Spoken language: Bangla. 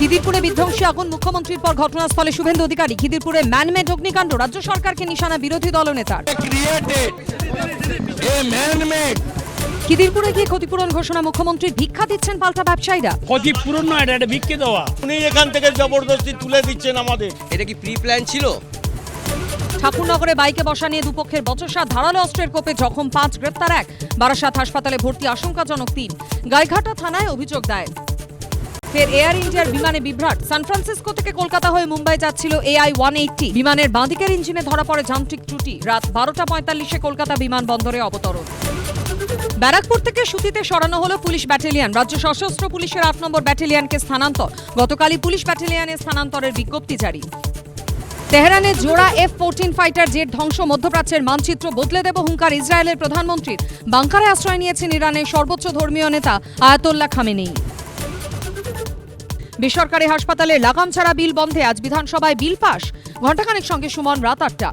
খিদিরপুরে বিধ্বংসী আগুন, মুখ্যমন্ত্রীর পর ঘটনাস্থলে শুভেন্দু অধিকারী। খিদিরপুরে ম্যানমেড অগ্নিকাণ্ড, রাজ্য সরকারকে নিশানা বিরোধী দলনেতার। খিদিরপুরে গিয়ে ক্ষতিপূরণ ঘোষণা মুখ্যমন্ত্রীর, ভিক্ষা দিচ্ছেন পাল্টা ব্যবসায়ীরা। ক্ষতিপূরণ নয়, এটা ভিক্ষে দেওয়া। উনি এখান থেকে জবরদস্তি তুলে দিচ্ছেন আমাদের। এটা কি প্রি প্ল্যান ছিল? ঠাকুরনগরে বাইকে বসা নিয়ে দুপক্ষের বচসা, ধারালো অস্ত্রের কোপে জখম 5, গ্রেপ্তার 1। বারাসাত হাসপাতালে ভর্তি আশঙ্কাজনক 3। গাইঘাটা থানায় অভিযোগ দায়ের। ফের এয়ার ইন্ডিয়ার বিমানে বিভ্রাট, সান ফ্রান্সিসকো থেকে কলকাতা হয়ে মুম্বাই যাচ্ছিল AI-180। বিমানের বাঁদিকের ইঞ্জিনে ধরা পড়ে যান্ত্রিক ত্রুটি। রাত 12:45-এ কলকাতা বিমানবন্দরে অবতরণ। ব্যারাকপুর থেকে সুতিতে সরানো হলো পুলিশ ব্যাটালিয়ন। রাজ্য সশস্ত্র পুলিশের 8 নম্বর ব্যাটালিয়নকে স্থানান্তর। গতকালই পুলিশ ব্যাটালিয়নে স্থানান্তরের বিজ্ঞপ্তি জারি। তেহরানে জোড়া F-14 ফাইটার জেট ধ্বংস, মধ্যপ্রাচ্যের মানচিত্র বদলে দেব হুঙ্কার ইসরায়েলের প্রধানমন্ত্রীর। বাংকারে আশ্রয় নিয়েছেন ইরানের সর্বোচ্চ ধর্মীয় নেতা আয়াতোল্লাহ খামেনেই। বেসরকারি হাসপাতালে লাগাম ছাড়া বিল বন্ধে আজ বিধানসভায় বিল পাশ। ঘণ্টাখানেক সঙ্গে সুমন রাত 8টা।